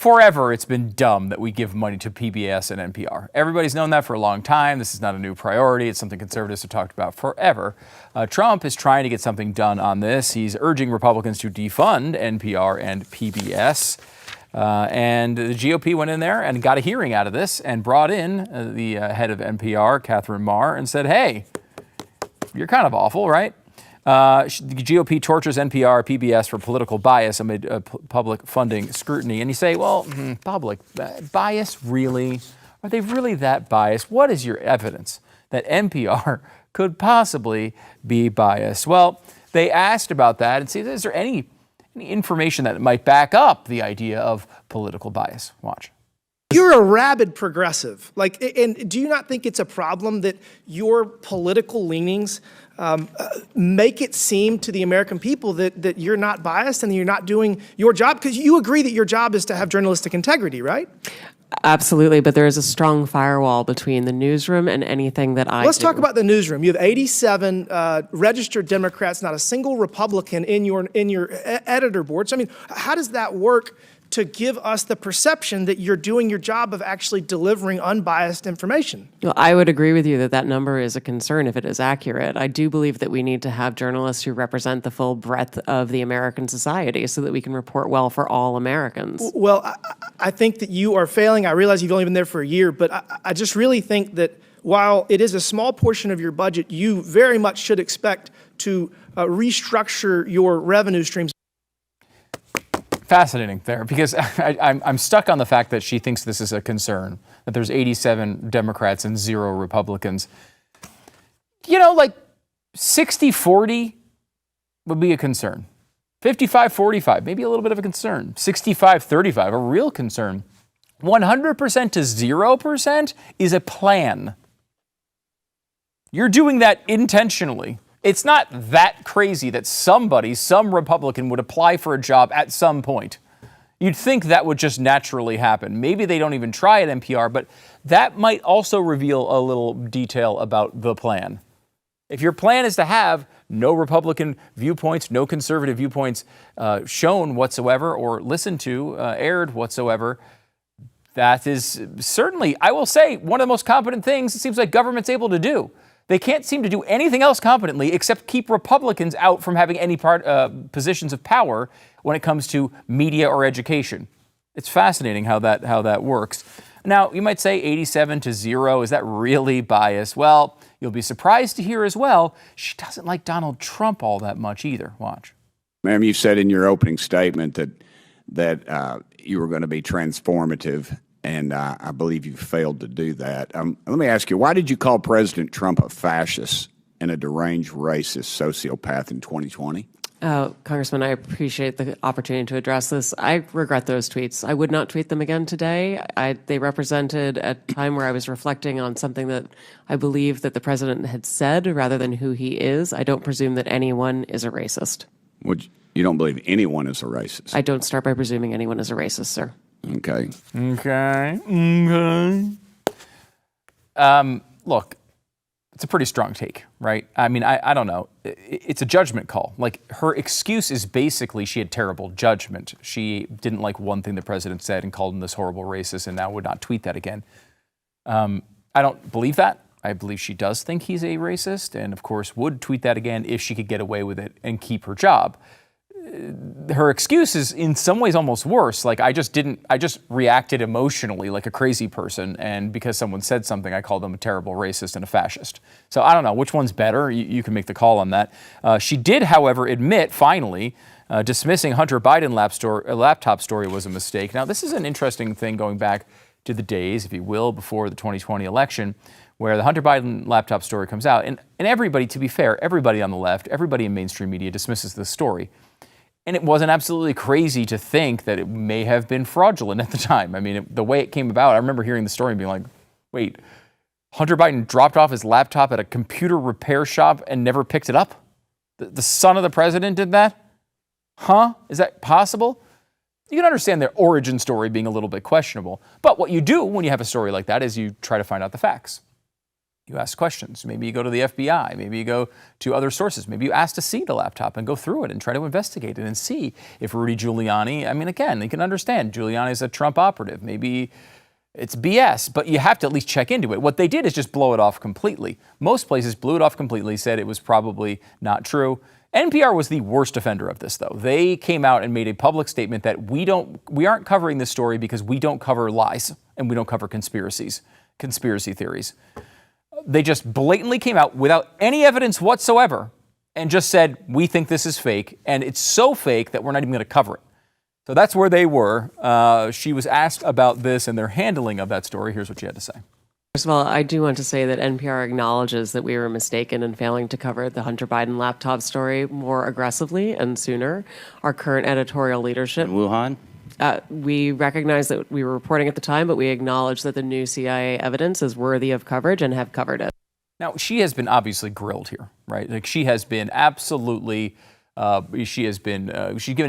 forever it's been dumb that we give money to PBS and NPR. Everybody's known that for a long time. This is not a new priority. It's something conservatives have talked about forever. Trump is trying to get something done on this. He's urging Republicans to defund NPR and PBS. And the GOP went in there and got a hearing out of this and brought in the head of NPR, Catherine Marr, and said, hey, you're kind of awful, right? The GOP tortures NPR, PBS for political bias amid public funding scrutiny. And you say, well, public bias, really? Are they really that biased? What is your evidence that NPR could possibly be biased? Well, they asked about that and see, is there any information that might back up the idea of political bias? Watch. You're a rabid progressive. And do you not think it's a problem that your political leanings make it seem to the American people that you're not biased and that you're not doing your job? Because you agree that your job is to have journalistic integrity, right? Absolutely, but there is a strong firewall between the newsroom and anything that I Let's do. talk about the newsroom. You have 87 registered Democrats, not a single Republican in your editor board. So, I mean, how does that work to give us the perception that you're doing your job of actually delivering unbiased information? Well, I would agree with you that that number is a concern if it is accurate. I do believe that we need to have journalists who represent the full breadth of the American society so that we can report well for all Americans. Well, I think that you are failing. I realize you've only been there for a year, but I just really think that while it is a small portion of your budget, you very much should expect to restructure your revenue streams. Fascinating there, because I'm stuck on the fact that she thinks this is a concern, that there's 87 Democrats and 0 Republicans. You know, like 60-40 would be a concern. 55-45, maybe a little bit of a concern. 65-35, a real concern. 100% to 0% is a plan. You're doing that intentionally. It's not that crazy that some Republican would apply for a job at some point. You'd think that would just naturally happen. Maybe they don't even try at NPR, but that might also reveal a little detail about the plan. If your plan is to have no Republican viewpoints, no conservative viewpoints shown whatsoever or listened to, aired whatsoever, that is certainly, I will say, one of the most competent things it seems like government's able to do. They can't seem to do anything else competently except keep Republicans out from having any positions of power when it comes to media or education. It's fascinating how that works. Now, you might say 87 to 0. Is that really biased? Well, you'll be surprised to hear as well, she doesn't like Donald Trump all that much either. Watch. Ma'am, you said in your opening statement that you were going to be transformative. And I believe you failed to do that. Let me ask you, why did you call President Trump a fascist and a deranged racist sociopath in 2020? Congressman, I appreciate the opportunity to address this. I regret those tweets. I would not tweet them again today. They represented a time where I was reflecting on something that I believe that the president had said rather than who he is. I don't presume that anyone is a racist. You don't believe anyone is a racist? I don't start by presuming anyone is a racist, sir. Okay. Look, it's a pretty strong take, right? I mean, I don't know. It's a judgment call. Like, her excuse is basically she had terrible judgment. She didn't like one thing the president said and called him this horrible racist and now would not tweet that again. I don't believe that. I believe she does think he's a racist and, of course, would tweet that again if she could get away with it and keep her job. Her excuse is in some ways almost worse. Like, I just reacted emotionally like a crazy person. And because someone said something, I called them a terrible racist and a fascist. So I don't know which one's better. You can make the call on that. She did, however, admit finally dismissing Hunter Biden laptop story was a mistake. Now, this is an interesting thing going back to the days, if you will, before the 2020 election, where the Hunter Biden laptop story comes out. And everybody, to be fair, everybody on the left, everybody in mainstream media dismisses this story. And it wasn't absolutely crazy to think that it may have been fraudulent at the time. I mean, the way it came about, I remember hearing the story and being like, wait, Hunter Biden dropped off his laptop at a computer repair shop and never picked it up? The son of the president did that? Huh? Is that possible? You can understand their origin story being a little bit questionable. But what you do when you have a story like that is you try to find out the facts. You ask questions. Maybe you go to the FBI. Maybe you go to other sources. Maybe you ask to see the laptop and go through it and try to investigate it and see if Rudy Giuliani, I mean, again, you can understand Giuliani is a Trump operative. Maybe it's BS, but you have to at least check into it. What they did is just blow it off completely. Most places blew it off completely, said it was probably not true. NPR was the worst offender of this, though. They came out and made a public statement that we aren't covering this story because we don't cover lies and we don't cover conspiracy theories. They just blatantly came out without any evidence whatsoever and just said, we think this is fake, and it's so fake that we're not even going to cover it. So that's where they were. She was asked about this and their handling of that story. Here's what she had to say. First of all, I do want to say that NPR acknowledges that we were mistaken in failing to cover the Hunter Biden laptop story more aggressively and sooner. Our current editorial leadership. Wuhan? We recognize that we were reporting at the time, but we acknowledge that the new CIA evidence is worthy of coverage and have covered it. Now, she has been obviously grilled here, right? Like, she has been absolutely, she's given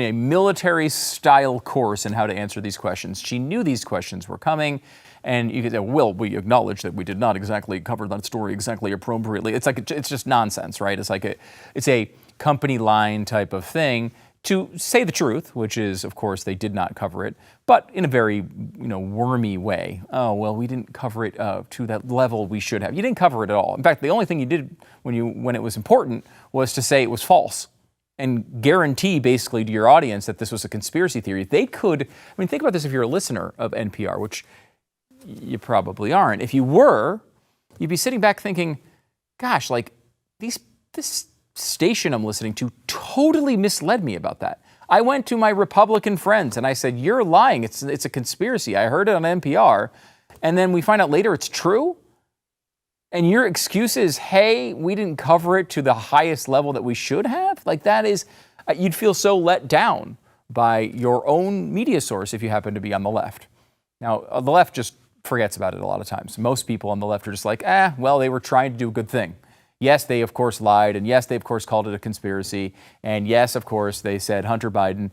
a military-style course in how to answer these questions. She knew these questions were coming, and you could say, well, we acknowledge that we did not exactly cover that story exactly appropriately. It's like, it's just nonsense, right? It's a company line type of thing to say the truth, which is, of course, they did not cover it, but in a very, wormy way. Oh, well, we didn't cover it to that level we should have. You didn't cover it at all. In fact, the only thing you did when it was important was to say it was false and guarantee basically to your audience that this was a conspiracy theory. They could, think about this if you're a listener of NPR, which you probably aren't. If you were, you'd be sitting back thinking, gosh, like this station I'm listening to totally misled me about that. I went to my Republican friends and I said, you're lying. It's a conspiracy. I heard it on NPR. And then we find out later it's true. And your excuse is, hey, we didn't cover it to the highest level that we should have. Like, that is, you'd feel so let down by your own media source if you happen to be on the left. Now, the left just forgets about it a lot of times. Most people on the left are just like, well, they were trying to do a good thing. Yes, they, of course, lied, and yes, they, of course, called it a conspiracy, and yes, of course, they said Hunter Biden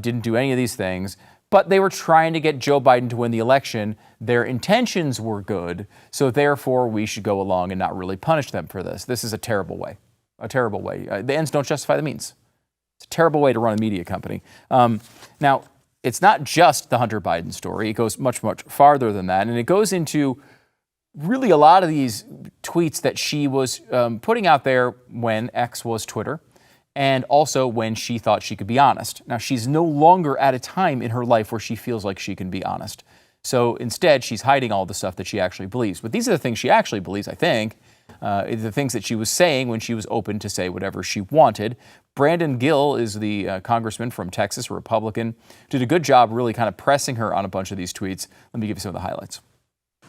didn't do any of these things, but they were trying to get Joe Biden to win the election. Their intentions were good, so therefore we should go along and not really punish them for this. This is a terrible way, The ends don't justify the means. It's a terrible way to run a media company. Now, it's not just the Hunter Biden story. It goes much, much farther than that, and it goes into really a lot of these tweets that she was putting out there when X was Twitter, and also when she thought she could be honest. Now, she's no longer at a time in her life where she feels like she can be honest. So instead, she's hiding all the stuff that she actually believes. But these are the things she actually believes, I think, the things that she was saying when she was open to say whatever she wanted. Brandon Gill is the congressman from Texas, a Republican, did a good job really kind of pressing her on a bunch of these tweets. Let me give you some of the highlights.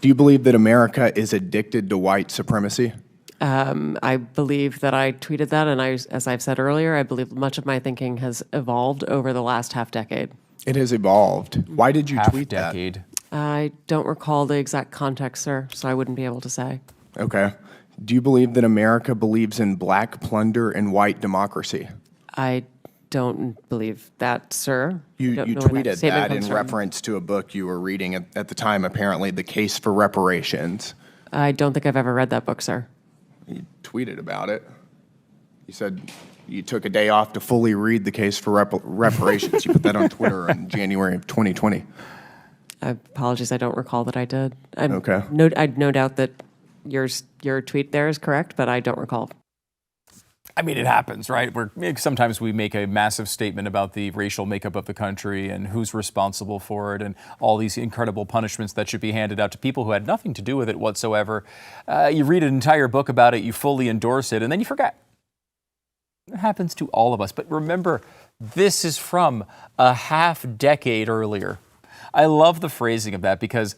Do you believe that America is addicted to white supremacy? I believe that I tweeted that, and as I've said earlier, I believe much of my thinking has evolved over the last half decade. It has evolved. Why did you tweet decade. that? I don't recall the exact context, sir, so I wouldn't be able to say. Okay. Do you believe that America believes in black plunder and white democracy? I don't believe that, sir. You tweeted that in reference to a book you were reading at the time, apparently, The Case for Reparations. I don't think I've ever read that book, sir. You tweeted about it. You said you took a day off to fully read The Case for Reparations. You put that on Twitter in January of 2020. Apologies, I don't recall that I did. Okay. I no doubt that your tweet there is correct, but I don't recall. It happens, right? Sometimes we make a massive statement about the racial makeup of the country and who's responsible for it and all these incredible punishments that should be handed out to people who had nothing to do with it whatsoever. You read an entire book about it, you fully endorse it, and then you forget. It happens to all of us. But remember, this is from a half decade earlier. I love the phrasing of that because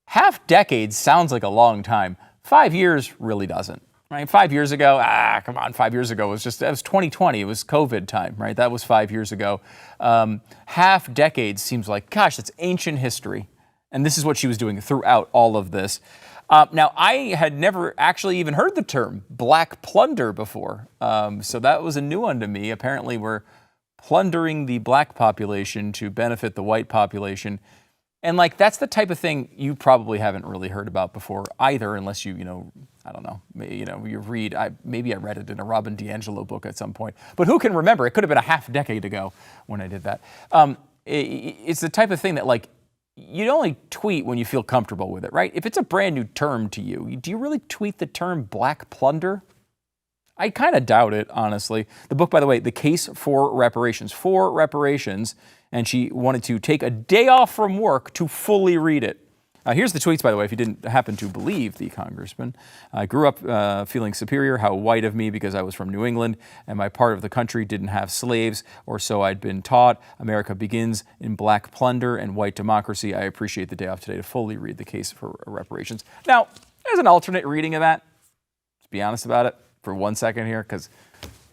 half decade sounds like a long time. 5 years really doesn't. Right? 5 years ago, come on, 5 years ago was 2020. It was COVID time, right? That was 5 years ago. Half decade seems like, gosh, it's ancient history. And this is what she was doing throughout all of this. Now, I had never actually even heard the term black plunder before. So that was a new one to me. Apparently, we're plundering the black population to benefit the white population. And like, that's the type of thing you probably haven't really heard about before either, unless you I don't know, you read, maybe I read it in a Robin DiAngelo book at some point, but who can remember? It could have been a half decade ago when I did that. It's the type of thing that like, you'd only tweet when you feel comfortable with it, right? If it's a brand new term to you, do you really tweet the term black plunder? I kind of doubt it, honestly. The book, by the way, The Case for Reparations, and she wanted to take a day off from work to fully read it. Here's the tweets, by the way, if you didn't happen to believe the congressman. I grew up feeling superior, how white of me, because I was from New England and my part of the country didn't have slaves, or so I'd been taught. America begins in black plunder and white democracy. I appreciate the day off today to fully read The Case for Reparations. Now, there's an alternate reading of that. Let's be honest about it for 1 second here, because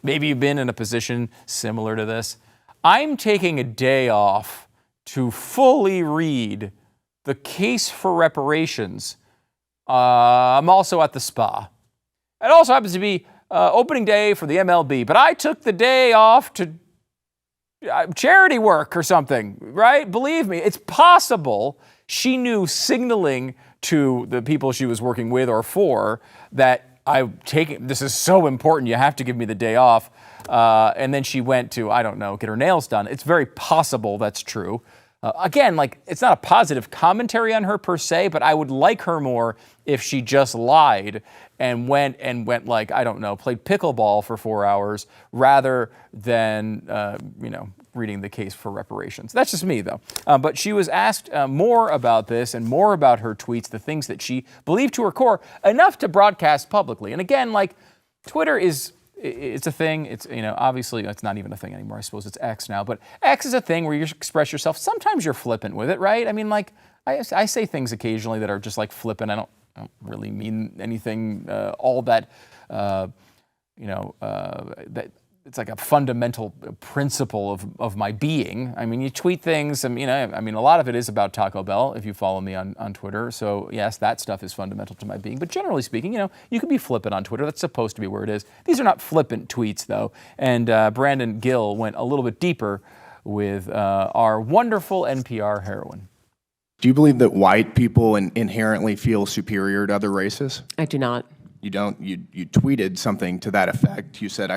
maybe you've been in a position similar to this. I'm taking a day off to fully read The Case for Reparations. I'm also at the spa. It also happens to be opening day for the MLB, but I took the day off to charity work or something, right? Believe me, it's possible she knew signaling to the people she was working with or for that this is so important, you have to give me the day off. And then she went to, I don't know, get her nails done. It's very possible that's true. Again, like, it's not a positive commentary on her per se, but I would like her more if she just lied and went like, I don't know, played pickleball for 4 hours rather than, reading The Case for Reparations. That's just me, though. But she was asked more about this and more about her tweets, the things that she believed to her core, enough to broadcast publicly. And again, like, Twitter it's a thing. It's, obviously it's not even a thing anymore. I suppose it's X now, but X is a thing where you express yourself. Sometimes you're flippant with it, right? I mean, like, I say things occasionally that are just like flippant. I don't really mean anything all that, that it's like a fundamental principle of my being. I mean, you tweet things, a lot of it is about Taco Bell, if you follow me on Twitter. So yes, that stuff is fundamental to my being. But generally speaking, you can be flippant on Twitter. That's supposed to be where it is. These are not flippant tweets, though. And Brandon Gill went a little bit deeper with our wonderful NPR heroine. Do you believe that white people inherently feel superior to other races? I do not. You don't? You tweeted something to that effect. You said,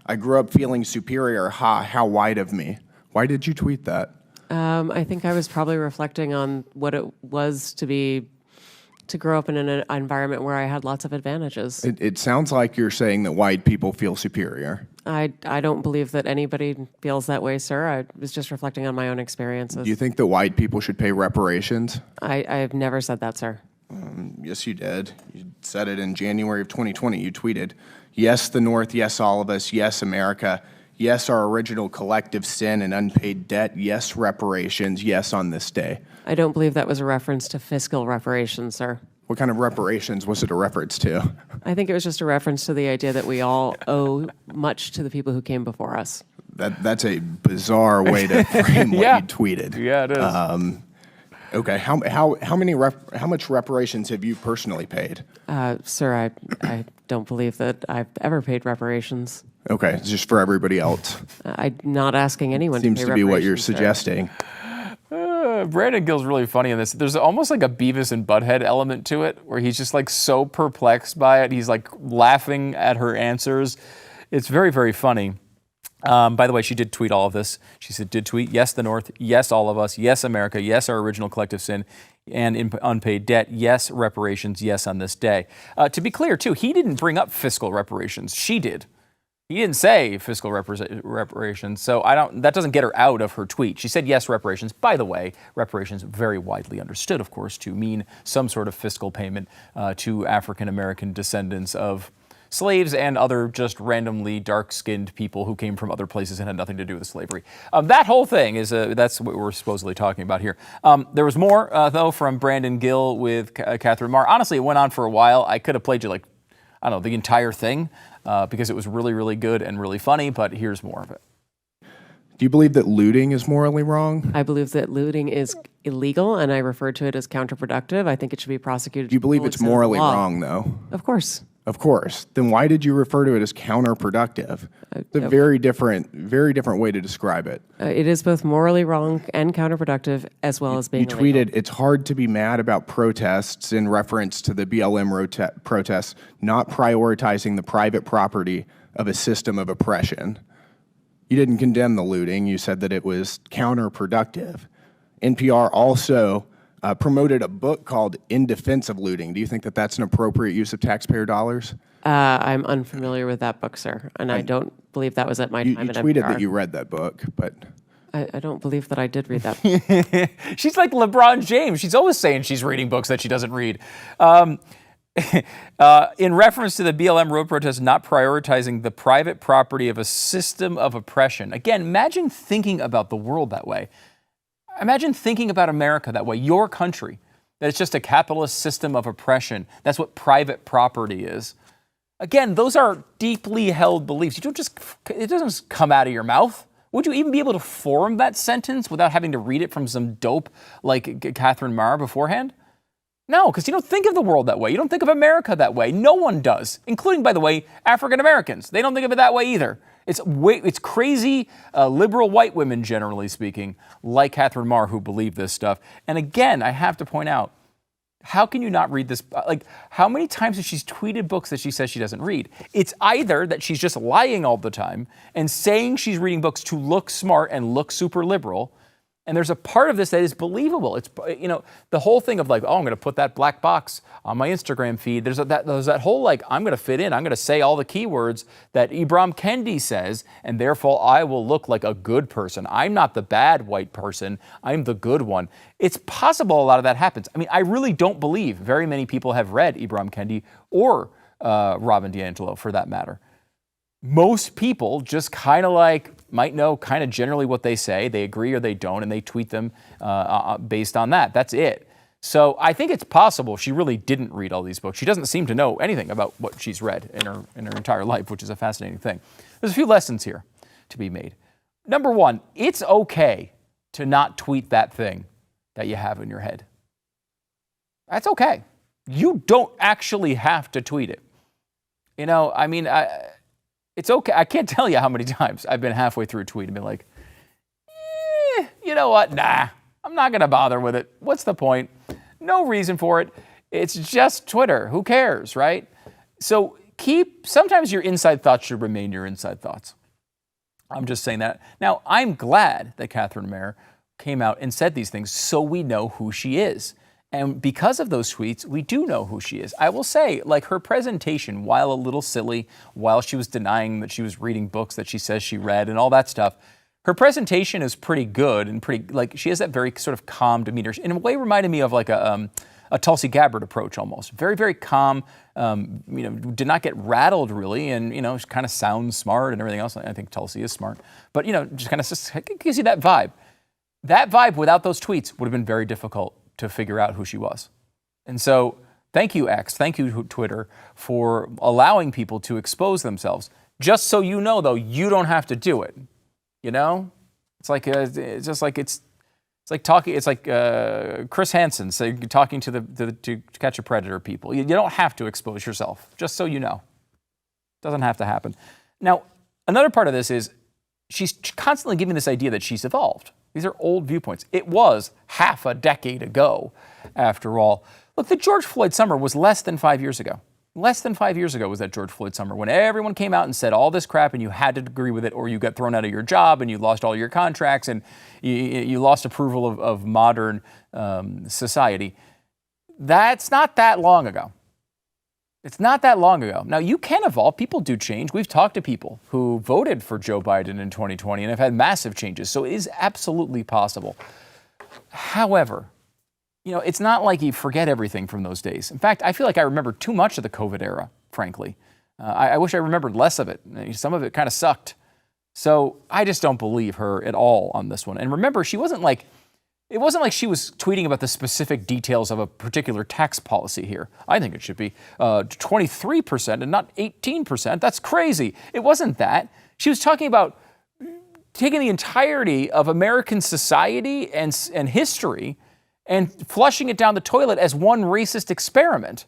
I grew up feeling superior. How white of me. Why did you tweet that? I think I was probably reflecting on what it was to grow up in an environment where I had lots of advantages. It sounds like you're saying that white people feel superior. I don't believe that anybody feels that way, sir. I was just reflecting on my own experiences. Do you think that white people should pay reparations? I've never said that, sir. Yes, you did. You said it in January of 2020. You tweeted, yes, the North, yes, all of us, yes, America, yes, our original collective sin and unpaid debt, yes, reparations, yes, on this day. I don't believe that was a reference to fiscal reparations, sir. What kind of reparations was it a reference to? I think it was just a reference to the idea that we all owe much to the people who came before us. That's a bizarre way to frame what you tweeted. Yeah, it is. Okay, how much reparations have you personally paid? Sir, I don't believe that I've ever paid reparations. Okay, it's just for everybody else. I'm not asking anyone Seems to pay to be what you're reparations, sir. suggesting. Brandon Gill's really funny in this. There's almost like a Beavis and Butthead element to it, where he's just like so perplexed by it. He's like laughing at her answers. It's very, very funny. By the way, she did tweet all of this. She said, did tweet, yes, the North, yes, all of us, yes, America, yes, our original collective sin, and unpaid debt, yes, reparations, yes, on this day. To be clear, too, he didn't bring up fiscal reparations. She did. He didn't say fiscal reparations, so that doesn't get her out of her tweet. She said yes, reparations. By the way, reparations very widely understood, of course, to mean some sort of fiscal payment to African-American descendants of slaves and other just randomly dark-skinned people who came from other places and had nothing to do with slavery. That whole thing that's what we're supposedly talking about here. There was more, though, from Brandon Gill with Catherine Marr. Honestly, it went on for a while. I could have played you the entire thing because it was really, really good and really funny, but here's more of it. Do you believe that looting is morally wrong? I believe that looting is illegal, and I refer to it as counterproductive. I think it should be prosecuted. Do you believe it's morally wrong, though? Of course. Of course. Then why did you refer to it as counterproductive? It's a very different way to describe it. It is both morally wrong and counterproductive, as well as being You tweeted, "It's hard to be mad about protests," in reference to the BLM protests, not prioritizing the private property of a system of oppression. You didn't condemn the looting. You said that it was counterproductive. NPR also promoted a book called In Defense of Looting. Do you think that that's an appropriate use of taxpayer dollars? I'm unfamiliar with that book, sir, and I don't believe that was at my You time at tweeted NPR. that you read that book, but I don't believe that I did read that. She's like LeBron James. She's always saying she's reading books that she doesn't read. In reference to the BLM road protest not prioritizing the private property of a system of oppression. Again, imagine thinking about the world that way. Imagine thinking about America that way, your country, that it's just a capitalist system of oppression. That's what private property is. Again, those are deeply held beliefs. It doesn't just come out of your mouth. Would you even be able to form that sentence without having to read it from some dope like Catherine Maher beforehand? No, because you don't think of the world that way. You don't think of America that way. No one does, including, by the way, African Americans. They don't think of it that way either. It's crazy liberal white women, generally speaking, like Catherine Maher, who believe this stuff. And again, I have to point out, how can you not read this? Like, how many times has she tweeted books that she says she doesn't read? It's either that she's just lying all the time and saying she's reading books to look smart and look super liberal. And there's a part of this that is believable. It's, the whole thing of like, oh, I'm going to put that black box on my Instagram feed. There's that whole like, I'm going to fit in. I'm going to say all the keywords that Ibram Kendi says, and therefore I will look like a good person. I'm not the bad white person. I'm the good one. It's possible a lot of that happens. I mean, I really don't believe very many people have read Ibram Kendi or Robin DiAngelo for that matter. Most people just kind of like might know kind of generally what they say. They agree or they don't, and they tweet them based on that. That's it. So I think it's possible she really didn't read all these books. She doesn't seem to know anything about what she's read in her entire life, which is a fascinating thing. There's a few lessons here to be made. Number one, it's okay to not tweet that thing that you have in your head. That's okay. You don't actually have to tweet it. It's okay. I can't tell you how many times I've been halfway through a tweet and been like, you know what? Nah, I'm not going to bother with it. What's the point? No reason for it. It's just Twitter. Who cares, right? So sometimes your inside thoughts should remain your inside thoughts. I'm just saying that. Now, I'm glad that Catherine Maher came out and said these things so we know who she is. And because of those tweets, we do know who she is. I will say, like, her presentation, while a little silly, while she was denying that she was reading books that she says she read and all that stuff, her presentation is pretty good and pretty, like, she has that very sort of calm demeanor. In a way, reminded me of like a Tulsi Gabbard approach almost. Very, very calm, did not get rattled really, and, she kind of sounds smart and everything else. I think Tulsi is smart. But, just kind of gives you that vibe. That vibe without those tweets would have been very difficult to figure out who she was. And so thank you, X, thank you, Twitter, for allowing people to expose themselves. Just so you know, though, you don't have to do it. It's like Chris Hansen talking to to Catch a Predator people. You don't have to expose yourself, just so you know. Doesn't have to happen. Now, another part of this is she's constantly giving this idea that she's evolved. These are old viewpoints. It was half a decade ago, after all. Look, the George Floyd summer was less than 5 years ago. Less than 5 years ago was that George Floyd summer when everyone came out and said all this crap and you had to agree with it or you got thrown out of your job and you lost all your contracts and you lost approval of modern society. That's not that long ago. It's not that long ago. Now, you can evolve. People do change. We've talked to people who voted for Joe Biden in 2020 and have had massive changes. So it is absolutely possible. However, it's not like you forget everything from those days. In fact, I feel like I remember too much of the COVID era, frankly. I wish I remembered less of it. Some of it kind of sucked. So I just don't believe her at all on this one. And remember, it wasn't like she was tweeting about the specific details of a particular tax policy here. I think it should be 23% and not 18%. That's crazy. It wasn't that. She was talking about taking the entirety of American society and history and flushing it down the toilet as one racist experiment.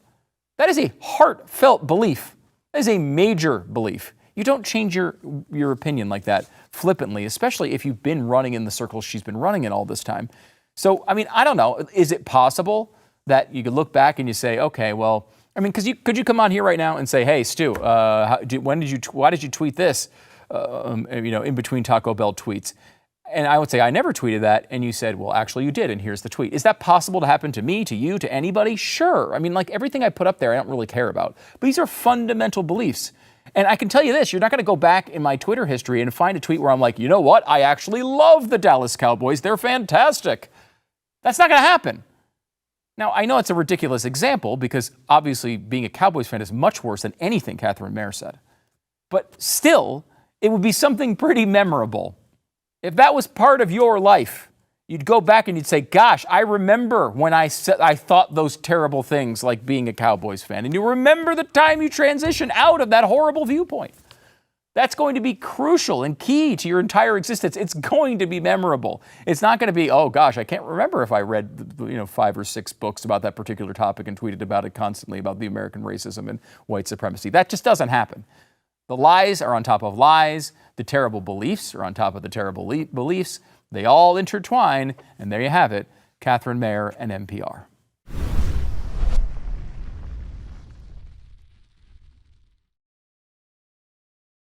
That is a heartfelt belief. That is a major belief. You don't change your opinion like that flippantly, especially if you've been running in the circles she's been running in all this time. So, I mean, I don't know. Is it possible that you could look back and you say, okay, well, I mean, could you come on here right now and say, hey, Stu, why did you tweet this, in between Taco Bell tweets? And I would say, I never tweeted that. And you said, well, actually you did. And here's the tweet. Is that possible to happen to me, to you, to anybody? Sure. I mean, like everything I put up there, I don't really care about. But these are fundamental beliefs. And I can tell you this, you're not going to go back in my Twitter history and find a tweet where I'm like, you know what? I actually love the Dallas Cowboys. They're fantastic. That's not going to happen. Now, I know it's a ridiculous example because obviously being a Cowboys fan is much worse than anything Catherine Mayer said. But still, it would be something pretty memorable. If that was part of your life, you'd go back and you'd say, gosh, I remember when I thought those terrible things like being a Cowboys fan. And you remember the time you transitioned out of that horrible viewpoint. That's going to be crucial and key to your entire existence. It's going to be memorable. It's not going to be, oh gosh, I can't remember if I read 5 or 6 books about that particular topic and tweeted about it constantly about the American racism and white supremacy. That just doesn't happen. The lies are on top of lies. The terrible beliefs are on top of the terrible beliefs. They all intertwine, and there you have it, Catherine Mayer and NPR.